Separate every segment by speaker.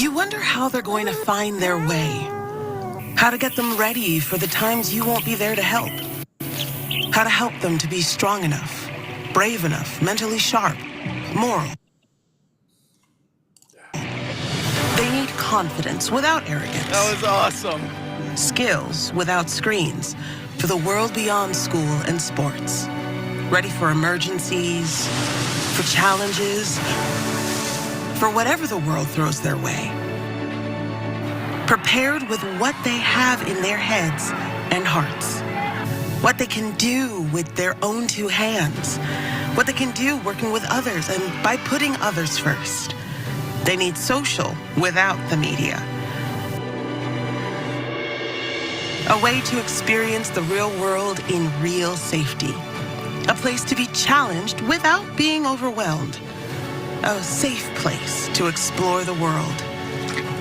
Speaker 1: You wonder how they're going to find their way, how to get them ready for the times you won't be there to help, how to help them to be strong enough, brave enough, mentally sharp, moral. They need confidence without arrogance.
Speaker 2: That was awesome.
Speaker 1: Skills without screens for the world beyond school and sports. Ready for emergencies, for challenges, for whatever the world throws their way. Prepared with what they have in their heads and hearts. What they can do with their own two hands. What they can do working with others and by putting others first. They need social without the media. A way to experience the real world in real safety. A place to be challenged without being overwhelmed. A safe place to explore the world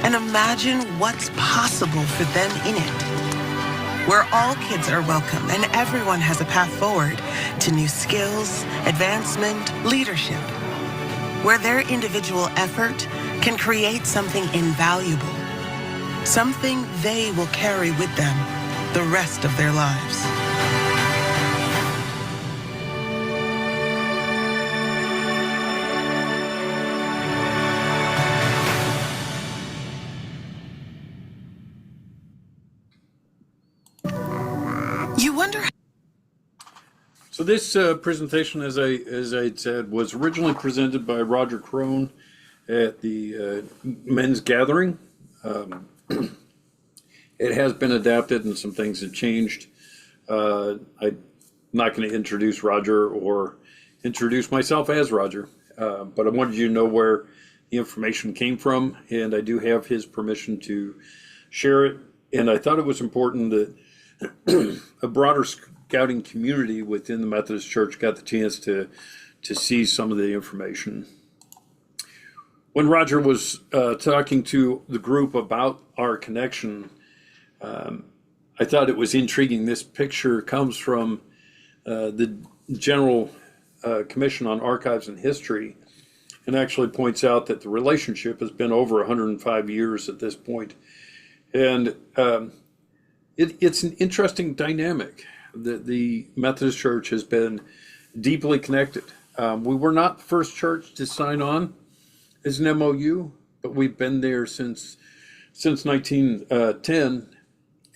Speaker 1: and imagine what's possible for them in it. Where all kids are welcome and everyone has a path forward to new skills, advancement, leadership. Where their individual effort can create something invaluable. Something they will carry with them the rest of their lives. You wonder.
Speaker 3: So this presentation, as I said, was originally presented by Roger Crone at the men's gathering. It has been adapted and some things have changed. I'm not going to introduce Roger or introduce myself as Roger, but I wanted you to know where the information came from, and I do have his permission to share it. And I thought it was important that a broader scouting community within the Methodist Church got the chance to see some of the information. When Roger was talking to the group about our connection, I thought it was intriguing. This picture comes from the General Commission on Archives and History, and actually points out that the relationship has been over 105 years at this point. And it's an interesting dynamic that the Methodist Church has been deeply connected. We were not the first church to sign on as an MOU, but we've been there since 1910,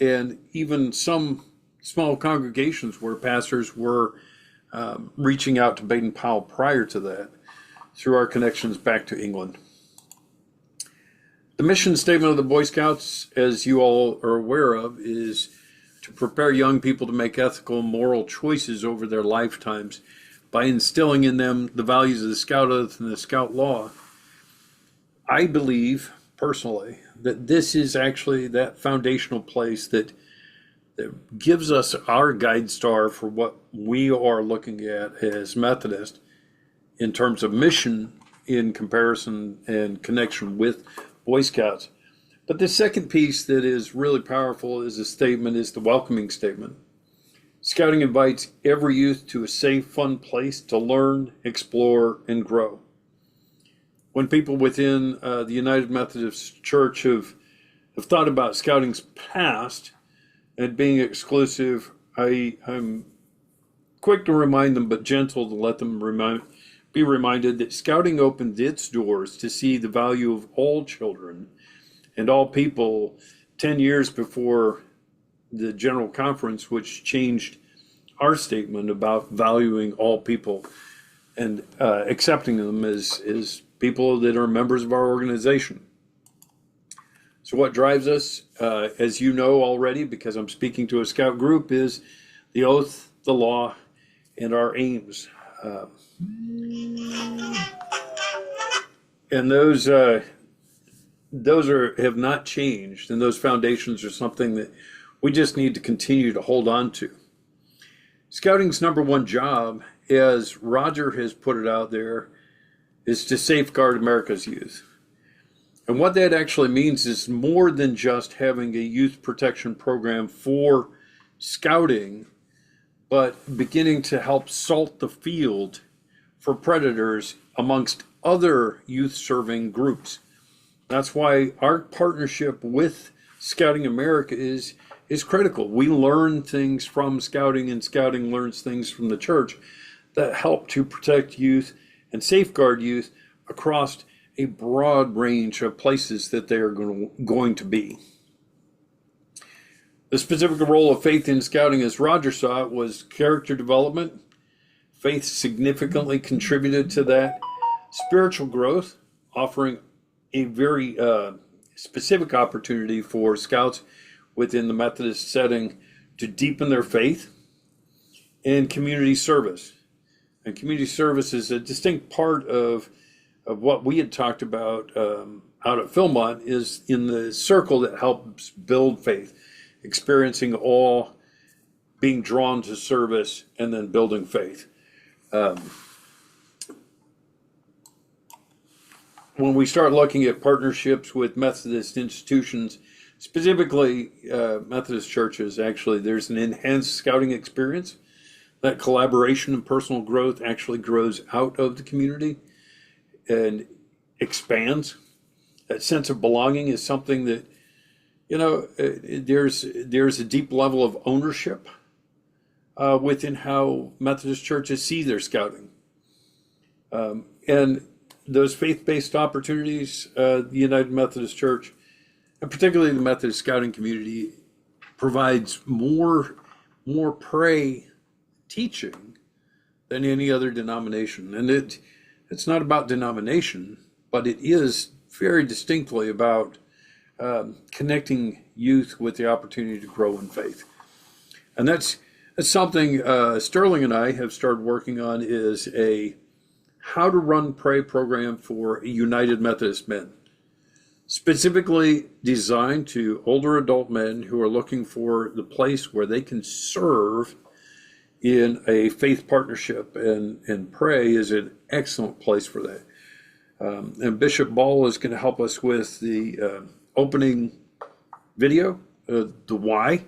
Speaker 3: and even some small congregations where pastors were reaching out to Baden-Powell prior to that through our connections back to England. The mission statement of the Boy Scouts, as you all are aware of, is to prepare young people to make ethical and moral choices over their lifetimes by instilling in them the values of the Scout Oath and the Scout Law. I believe, personally, that this is actually that foundational place that gives us our guide star for what we are looking at as Methodist in terms of mission in comparison and connection with Boy Scouts. But the second piece that is really powerful is the welcoming statement. Scouting invites every youth to a safe, fun place to learn, explore, and grow. When people within the United Methodist Church have thought about Scouting's past and being exclusive, I'm quick to remind them, but gentle to let them be reminded that Scouting opened its doors to see the value of all children and all people 10 years before the General Conference, which changed our statement about valuing all people and accepting them as people that are members of our organization. So what drives us, as you know already, because I'm speaking to a Scout group, is the oath, the law, and our aims. And those have not changed, and those foundations are something that we just need to continue to hold on to. Scouting's number one job, as Roger has put it out there, is to safeguard America's youth. And what that actually means is more than just having a youth protection program for Scouting, but beginning to help salt the field for predators amongst other youth serving groups. That's why our partnership with Scouting America is critical. We learn things from Scouting, and Scouting learns things from the church that help to protect youth and safeguard youth across a broad range of places that they are going to be. The specific role of faith in Scouting, as Roger saw it, was character development. Faith significantly contributed to that. Spiritual growth, offering a very specific opportunity for Scouts within the Methodist setting to deepen their faith. And community service. And community service is a distinct part of what we had talked about out at Philmont, is in the circle that helps build faith, experiencing awe, being drawn to service, and then building faith. When we start looking at partnerships with Methodist institutions, specifically Methodist churches, actually, there's an enhanced Scouting experience. That collaboration and personal growth actually grows out of the community and expands. That sense of belonging is something that, there's a deep level of ownership within how Methodist churches see their Scouting. And those faith-based opportunities, the United Methodist Church, and particularly the Methodist Scouting community, provides more prey teaching than any other denomination. And it's not about denomination, but it is very distinctly about connecting youth with the opportunity to grow in faith. And that's something Sterling and I have started working on, is a how to run pray program for United Methodist men, specifically designed to older adult men who are looking for the place where they can serve in a faith partnership, and pray is an excellent place for that. And Bishop Ball is going to help us with the opening video, the why,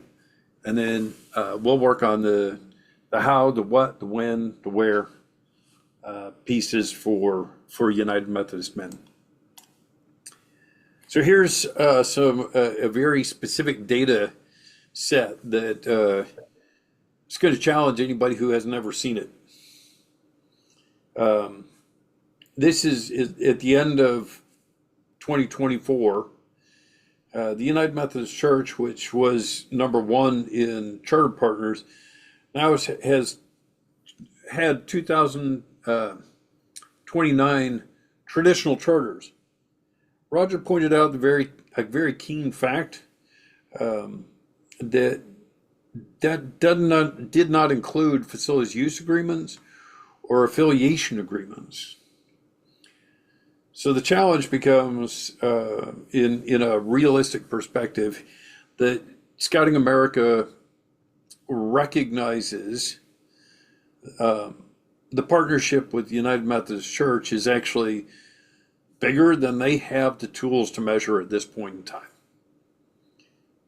Speaker 3: and then we'll work on the how, the what, the when, the where pieces for United Methodist men. So here's a very specific data set that it's going to challenge anybody who has never seen it. This is at the end of 2024. The United Methodist Church, which was number one in charter partners, now has had 2,029 traditional charters. Roger pointed out a very keen fact that did not include facilities use agreements or affiliation agreements. So the challenge becomes, in a realistic perspective, that Scouting America recognizes the partnership with the United Methodist Church is actually bigger than they have the tools to measure at this point in time.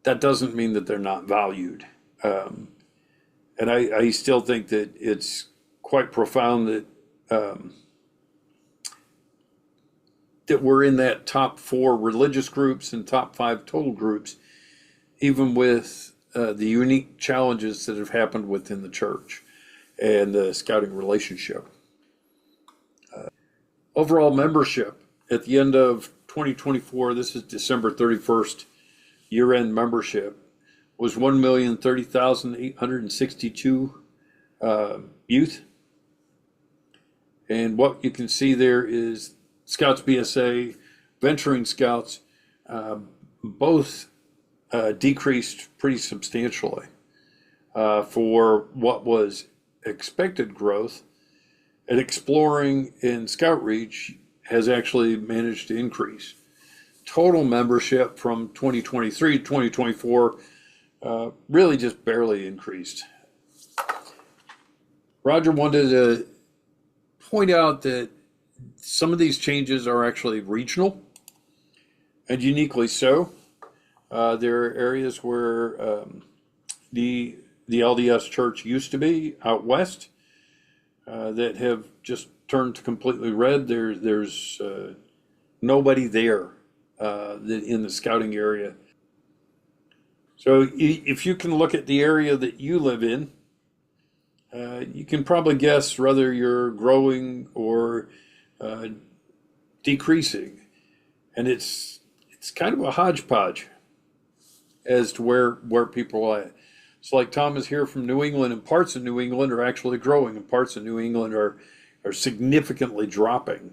Speaker 3: That doesn't mean that they're not valued. And I still think that it's quite profound that that we're in that top 4 religious groups and top 5 total groups, even with the unique challenges that have happened within the church and the Scouting relationship. Overall membership at the end of 2024, this is December 31st, year-end membership, was 1,030,862 youth. And what you can see there is Scouts BSA, Venturing Scouts, both decreased pretty substantially for what was expected growth. And Exploring and Scout Reach has actually managed to increase. Total membership from 2023 to 2024 really just barely increased. Roger wanted to point out that some of these changes are actually regional, and uniquely so. There are areas where the LDS church used to be out west that have just turned completely red. There's nobody there in the scouting area. So if you can look at the area that you live in, you can probably guess whether you're growing or decreasing. And it's kind of a hodgepodge as to where people are at. So like Tom is here from New England, and parts of New England are actually growing, and parts of New England are significantly dropping.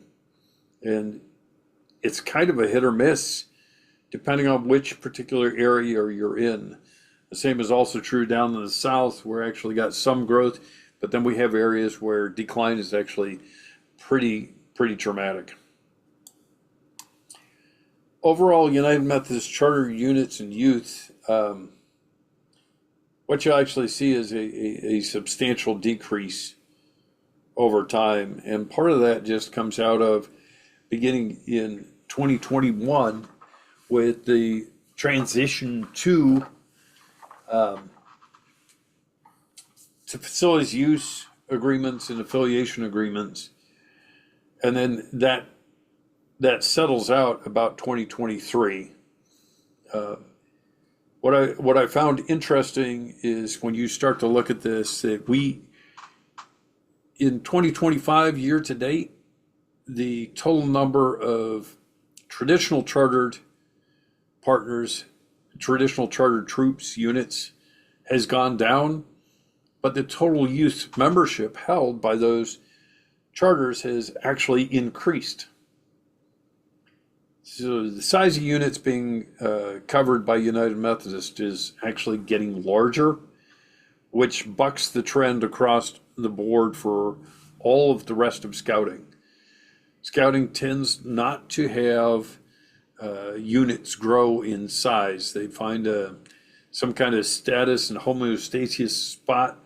Speaker 3: And it's kind of a hit or miss depending on which particular area you're in. The same is also true down in the south, where we actually got some growth, but then we have areas where decline is actually pretty dramatic. Overall, United Methodist Charter units and youth, what you actually see is a substantial decrease over time. And part of that just comes out of beginning in 2021 with the transition to facilities use agreements and affiliation agreements. And then that settles out about 2023. What I found interesting is when you start to look at this, that in 2025 year to date, the total number of traditional chartered partners, traditional chartered troops, units has gone down, but the total youth membership held by those charters has actually increased. So the size of units being covered by United Methodist is actually getting larger, which bucks the trend across the board for all of the rest of scouting. Scouting tends not to have units grow in size. They find some kind of status and homeostasis spot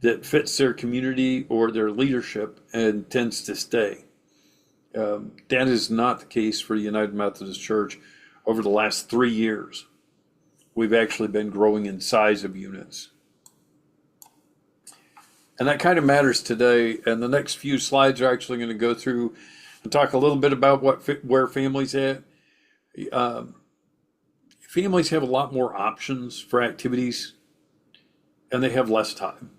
Speaker 3: that fits their community or their leadership and tends to stay. That is not the case for the United Methodist Church. Over the last 3 years, we've actually been growing in size of units. And that kind of matters today. And the next few slides are actually going to go through and talk a little bit about where families at. Families have a lot more options for activities, and they have less time.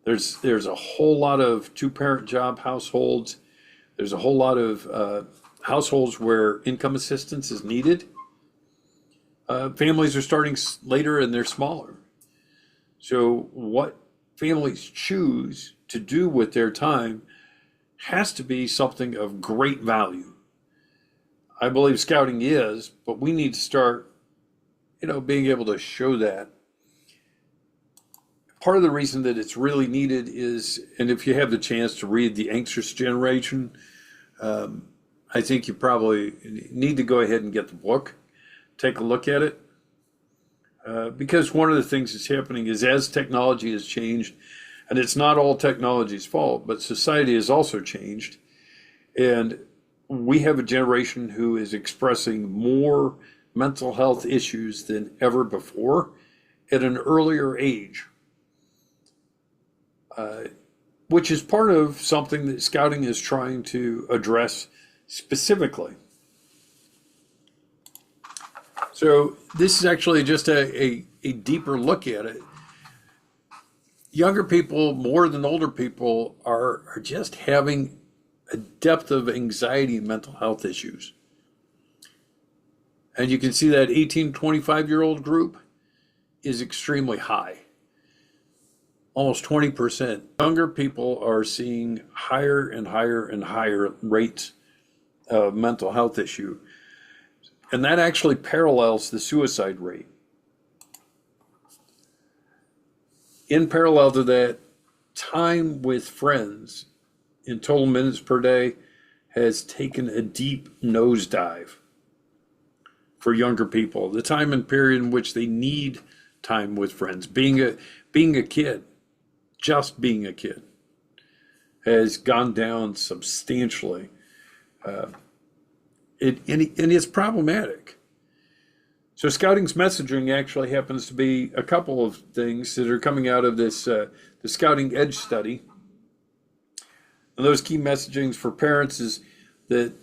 Speaker 3: There's a whole lot of two-parent job households. There's a whole lot of households where income assistance is needed. Families are starting later and they're smaller. So what families choose to do with their time has to be something of great value. I believe scouting is, but we need to start, being able to show that. Part of the reason that it's really needed is, and if you have the chance to read The Anxious Generation, I think you probably need to go ahead and get the book, take a look at it. Because one of the things that's happening is as technology has changed, and it's not all technology's fault, but society has also changed. And we have a generation who is expressing more mental health issues than ever before at an earlier age. Which is part of something that scouting is trying to address specifically. So this is actually just a deeper look at it. Younger people, more than older people, are just having a depth of anxiety and mental health issues. And you can see that 18 to 25-year-old group is extremely high. Almost 20%. Younger people are seeing higher and higher and higher rates of mental health issue. And that actually parallels the suicide rate. In parallel to that, time with friends in total minutes per day has taken a deep nosedive for younger people. The time and period in which they need time with friends, being a kid, just being a kid, has gone down substantially. And it's problematic. So scouting's messaging actually happens to be a couple of things that are coming out of this the Scouting Edge study. And those key messagings for parents is that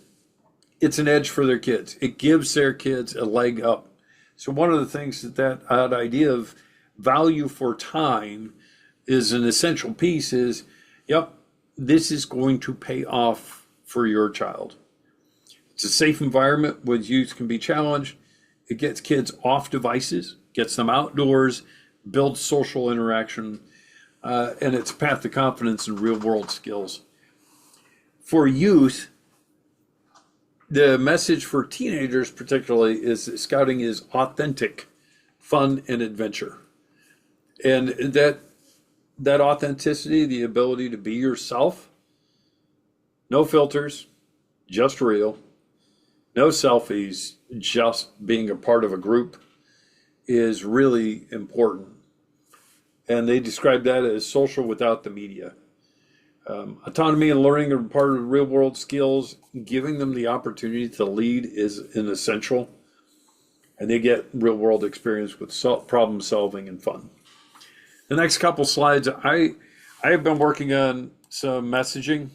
Speaker 3: it's an edge for their kids. It gives their kids a leg up. So one of the things that idea of value for time is an essential piece is, yep, this is going to pay off for your child. It's a safe environment where youth can be challenged. It gets kids off devices, gets them outdoors, builds social interaction, and it's a path to confidence and real world skills. For youth, the message for teenagers particularly is that scouting is authentic, fun, and adventure. And that authenticity, the ability to be yourself, no filters, just real, no selfies, just being a part of a group, is really important. And they describe that as social without the media. Autonomy and learning are part of the real world skills. Giving them the opportunity to lead is an essential. And they get real world experience with problem solving and fun. The next couple slides, I have been working on some messaging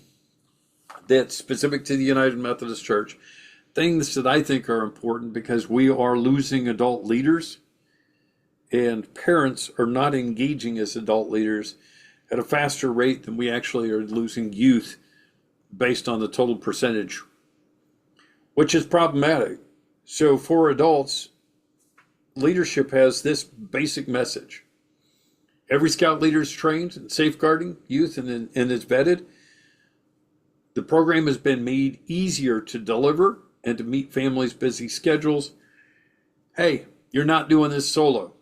Speaker 3: that's specific to the United Methodist Church. Things that I think are important because we are losing adult leaders and parents are not engaging as adult leaders at a faster rate than we actually are losing youth based on the total percentage, which is problematic. So for adults, leadership has this basic message. Every scout leader is trained in safeguarding youth and is vetted. The program has been made easier to deliver and to meet families' busy schedules. Hey, you're not doing this solo.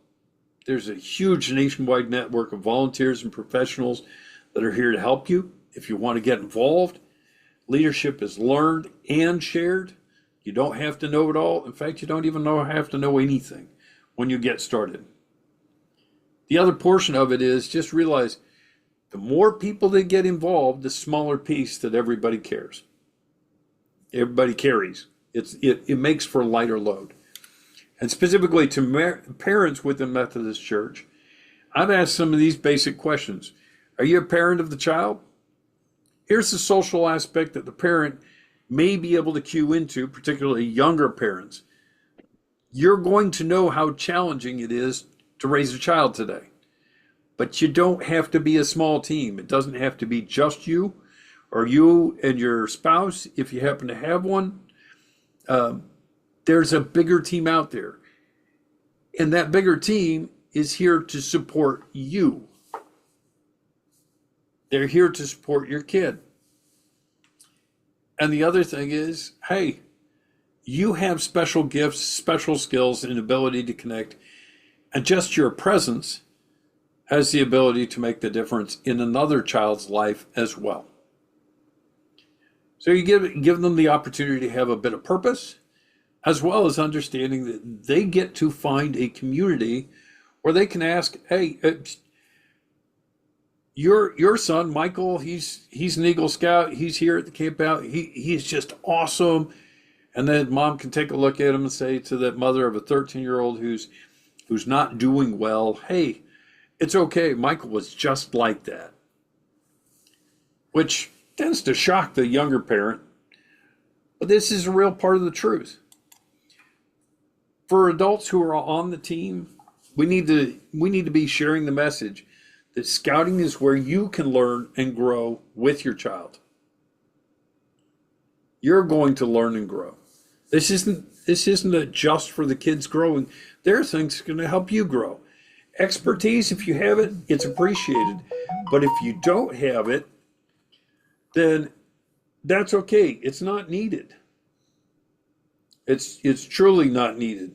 Speaker 3: There's a huge nationwide network of volunteers and professionals that are here to help you. If you want to get involved, leadership is learned and shared. You don't have to know it all. In fact, you don't even have to know anything when you get started. The other portion of it is just realize the more people that get involved, the smaller piece that everybody cares. Everybody carries. It makes for a lighter load. And specifically to parents within Methodist Church, I've asked some of these basic questions. Are you a parent of the child? Here's the social aspect that the parent may be able to cue into, particularly younger parents. You're going to know how challenging it is to raise a child today. But you don't have to be a small team. It doesn't have to be just you or you and your spouse, if you happen to have one. There's a bigger team out there. And that bigger team is here to support you. They're here to support your kid. And the other thing is, hey, you have special gifts, special skills, and ability to connect. And just your presence has the ability to make the difference in another child's life as well. So you give them the opportunity to have a bit of purpose, as well as understanding that they get to find a community where they can ask, hey, your son, Michael, he's an Eagle Scout. He's here at the camp out. He's just awesome. And then mom can take a look at him and say to that mother of a 13-year-old who's not doing well, hey, it's okay. Michael was just like that. Which tends to shock the younger parent. But this is a real part of the truth. For adults who are on the team, we need to be sharing the message that scouting is where you can learn and grow with your child. You're going to learn and grow. This isn't just for the kids growing. There are things that are going to help you grow. Expertise, if you have it, it's appreciated. But if you don't have it, then that's okay. It's not needed. It's truly not needed.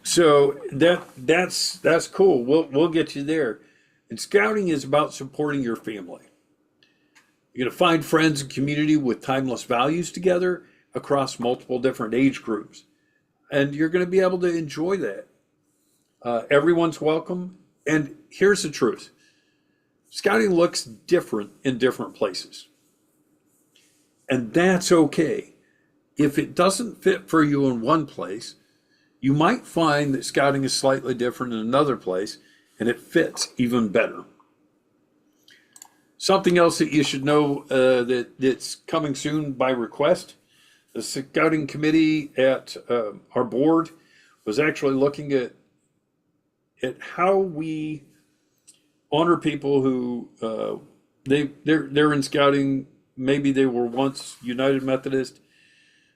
Speaker 3: So that's cool. We'll get you there. And scouting is about supporting your family. You're going to find friends and community with timeless values together across multiple different age groups. And you're going to be able to enjoy that. Everyone's welcome. And here's the truth. Scouting looks different in different places. And that's okay. If it doesn't fit for you in one place, you might find that scouting is slightly different in another place, and it fits even better. Something else that you should know that's coming soon by request. The Scouting Committee at our board was actually looking at how we honor people who they're in Scouting. Maybe they were once United Methodist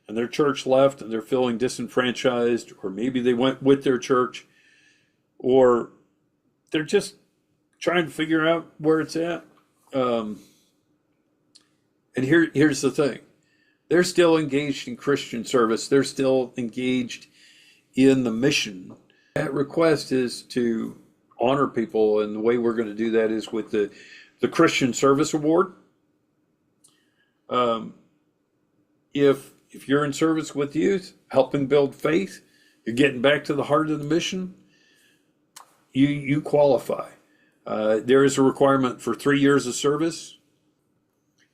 Speaker 3: and their church left and they're feeling disenfranchised, or maybe they went with their church, or they're just trying to figure out where it's at. And here's the thing. They're still engaged in Christian service. They're still engaged in the mission. That request is to honor people, and the way we're going to do that is with the Christian Service Award. If you're in service with youth, helping build faith, you're getting back to the heart of the mission, you qualify. There is a requirement for 3 years of service.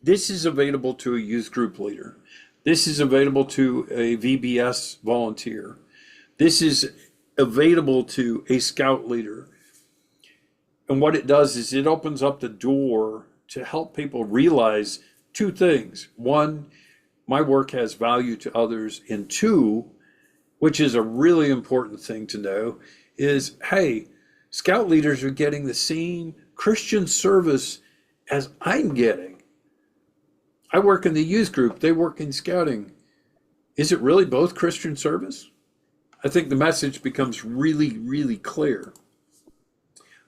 Speaker 3: This is available to a youth group leader. This is available to a VBS volunteer. This is available to a scout leader. And what it does is it opens up the door to help people realize two things. One, my work has value to others. And two, which is a really important thing to know, is, hey, scout leaders are getting the same Christian service as I'm getting. I work in the youth group, they work in scouting. Is it really both Christian service? I think the message becomes really, really clear.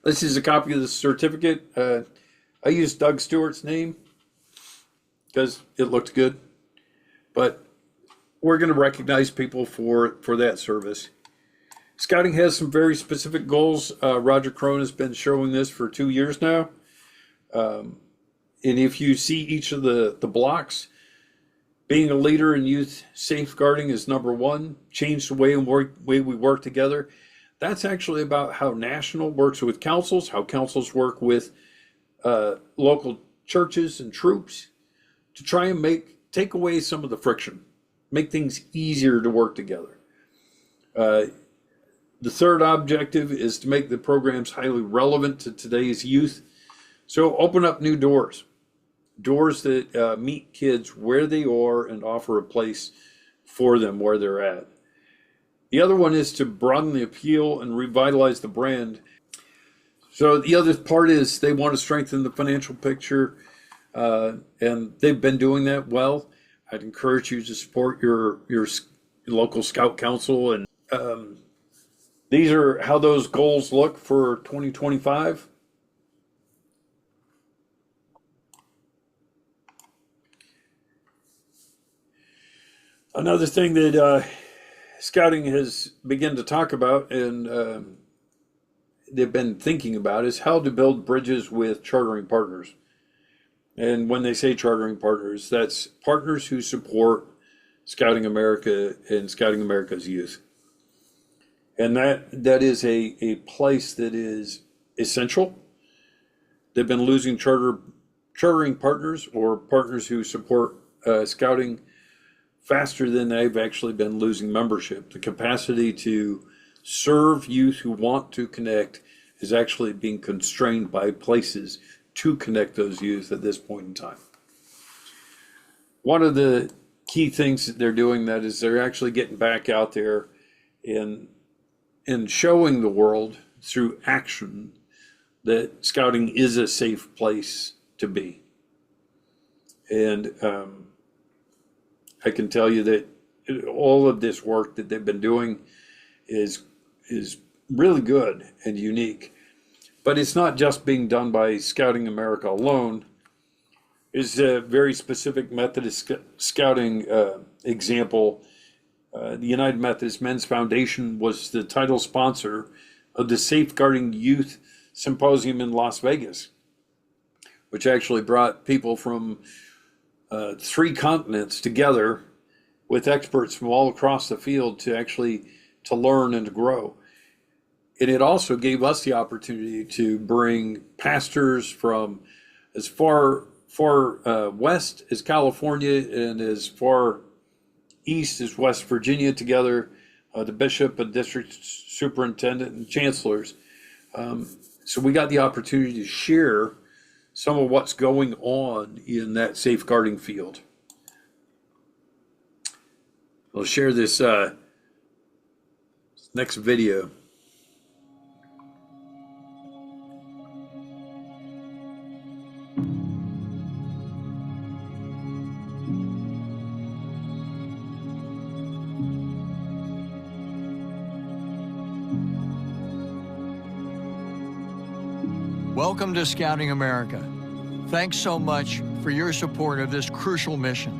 Speaker 3: This is a copy of the certificate. I used Doug Stewart's name because it looked good, but we're going to recognize people for that service. Scouting has some very specific goals. Roger Crone has been showing this for 2 years now. And if you see each of the blocks, being a leader in youth safeguarding is number one. Change the way we work together. That's actually about how National works with councils, how councils work with local churches and troops to try and take away some of the friction, make things easier to work together. The third objective is to make the programs highly relevant to today's youth. So open up new doors that meet kids where they are and offer a place for them where they're at. The other one is to broaden the appeal and revitalize the brand. So the other part is they want to strengthen the financial picture, and they've been doing that well. I'd encourage you to support your local Scout Council, and these are how those goals look for 2025. Another thing that Scouting has begun to talk about and they've been thinking about is how to build bridges with chartering partners. And when they say chartering partners, that's partners who support Scouting America and Scouting America's youth. And that is a place that is essential. They've been losing chartering partners or partners who support Scouting faster than they've actually been losing membership. The capacity to serve youth who want to connect is actually being constrained by places to connect those youth at this point in time. One of the key things that they're doing that is they're actually getting back out there and showing the world through action that Scouting is a safe place to be. And I can tell you that all of this work that they've been doing is really good and unique. But it's not just being done by Scouting America alone. It's a very specific Methodist Scouting example. The United Methodist Men's Foundation was the title sponsor of the Safeguarding Youth Symposium in Las Vegas, which actually brought people from 3 continents together with experts from all across the field to learn and to grow. And it also gave us the opportunity to bring pastors from as far west as California and as far east as West Virginia together, the bishop and district superintendent and chancellors. So we got the opportunity to share some of what's going on in that safeguarding field. I'll share this next video.
Speaker 2: Welcome to Scouting America. Thanks so much for your support of this crucial mission.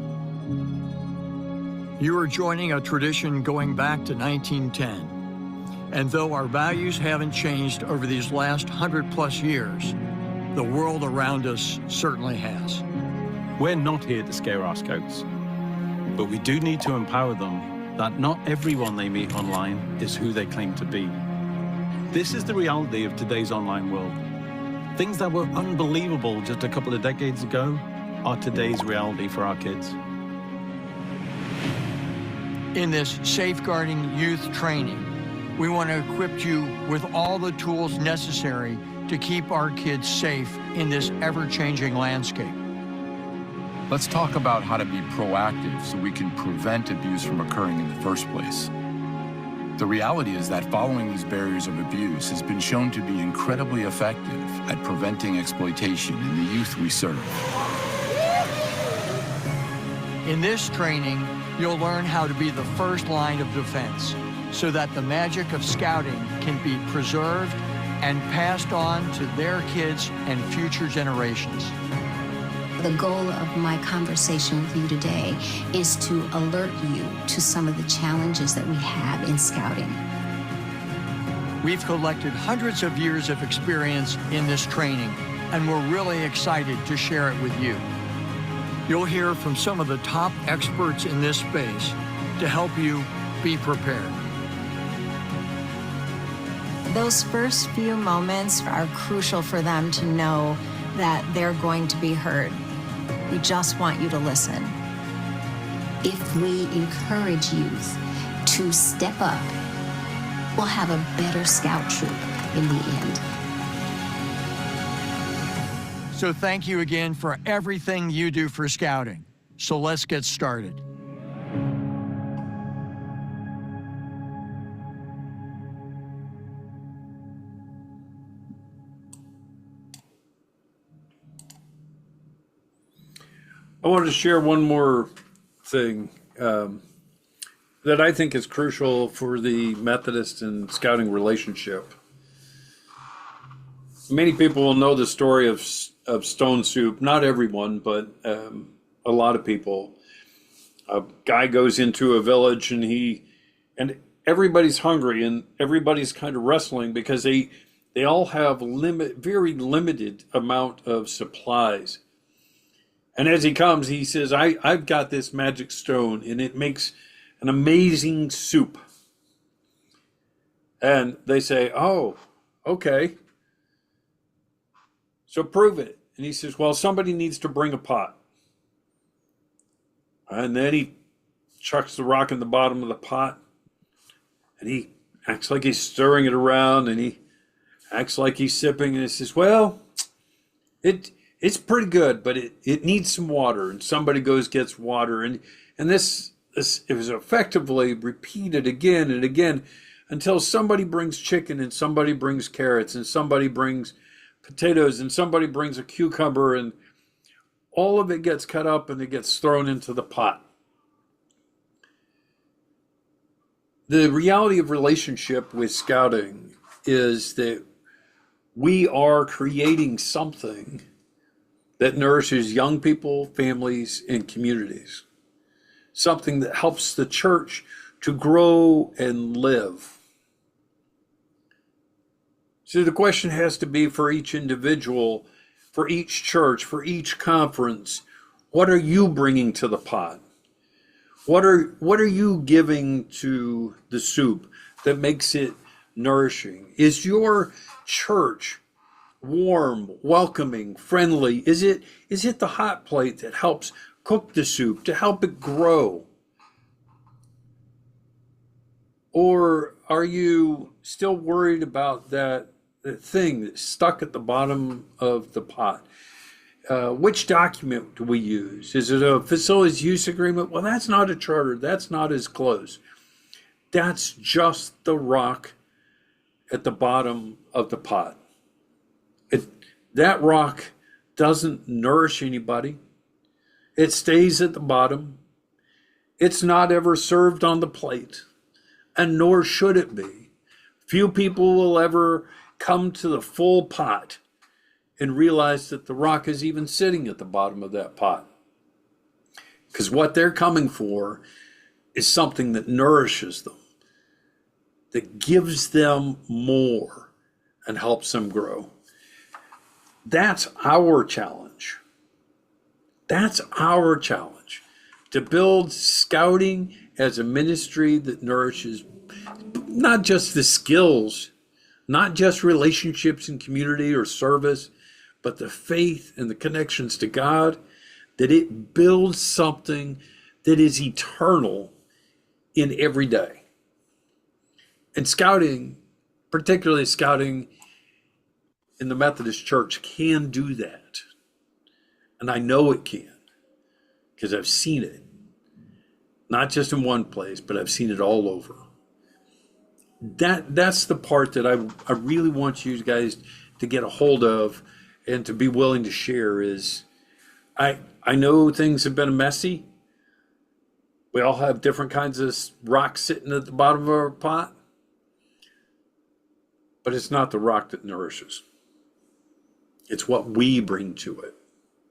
Speaker 2: You are joining a tradition going back to 1910. And though our values haven't changed over these last 100+ years, the world around us certainly has.
Speaker 4: We're not here to scare our scouts, but we do need to empower them that not everyone they meet online is who they claim to be. This is the reality of today's online world. Things that were unbelievable just a couple of decades ago are today's reality for our kids.
Speaker 2: In this Safeguarding Youth training, we want to equip you with all the tools necessary to keep our kids safe in this ever-changing landscape.
Speaker 5: Let's talk about how to be proactive so we can prevent abuse from occurring in the first place. The reality is that following these barriers of abuse has been shown to be incredibly effective at preventing exploitation in the youth we serve.
Speaker 2: In this training, you'll learn how to be the first line of defense so that the magic of scouting can be preserved and passed on to their kids and future generations.
Speaker 6: The goal of my conversation with you today is to alert you to some of the challenges that we have in scouting.
Speaker 2: We've collected hundreds of years of experience in this training, and we're really excited to share it with you. You'll hear from some of the top experts in this space to help you be prepared.
Speaker 6: Those first few moments are crucial for them to know that they're going to be heard. We just want you to listen. If we encourage youth to step up, we'll have a better scout troop in the end.
Speaker 2: So thank you again for everything you do for scouting. So let's get started.
Speaker 3: I wanted to share one more thing that I think is crucial for the Methodist and Scouting relationship. Many people will know the story of stone soup. Not everyone, but a lot of people. A guy goes into a village and everybody's hungry and everybody's kind of wrestling because they all have very limited amount of supplies. And as he comes, he says, I've got this magic stone and it makes an amazing soup. And they say, oh, okay. So prove it. And he says, well, somebody needs to bring a pot. And then he chucks the rock in the bottom of the pot. And he acts like he's stirring it around and he acts like he's sipping. And he says, well, it's pretty good, but it needs some water. And somebody gets water. And this it was effectively repeated again and again until somebody brings chicken and somebody brings carrots and somebody brings potatoes and somebody brings a cucumber, and all of it gets cut up and it gets thrown into the pot. The reality of relationship with scouting is that we are creating something that nourishes young people, families, and communities. Something that helps the church to grow and live. So the question has to be for each individual, for each church, for each conference, what are you bringing to the pot? What are you giving to the soup that makes it nourishing? Is your church warm, welcoming, friendly? Is it the hot plate that helps cook the soup, to help it grow? Or are you still worried about that thing that's stuck at the bottom of the pot? Which document do we use? Is it a facilities use agreement? Well, that's not a charter. That's not as close. That's just the rock at the bottom of the pot. That rock doesn't nourish anybody. It stays at the bottom. It's not ever served on the plate, and nor should it be. Few people will ever come to the full pot and realize that the rock is even sitting at the bottom of that pot. Because what they're coming for is something that nourishes them, that gives them more and helps them grow. That's our challenge. That's our challenge, to build scouting as a ministry that nourishes not just the skills, not just relationships in community or service, but the faith and the connections to God, that it builds something that is eternal in every day. And scouting, particularly scouting in the Methodist Church, can do that. And I know it can, because I've seen it. Not just in one place, but I've seen it all over. That's the part that I really want you guys to get a hold of and to be willing to share is, I know things have been messy. We all have different kinds of rocks sitting at the bottom of our pot. But it's not the rock that nourishes. It's what we bring to it.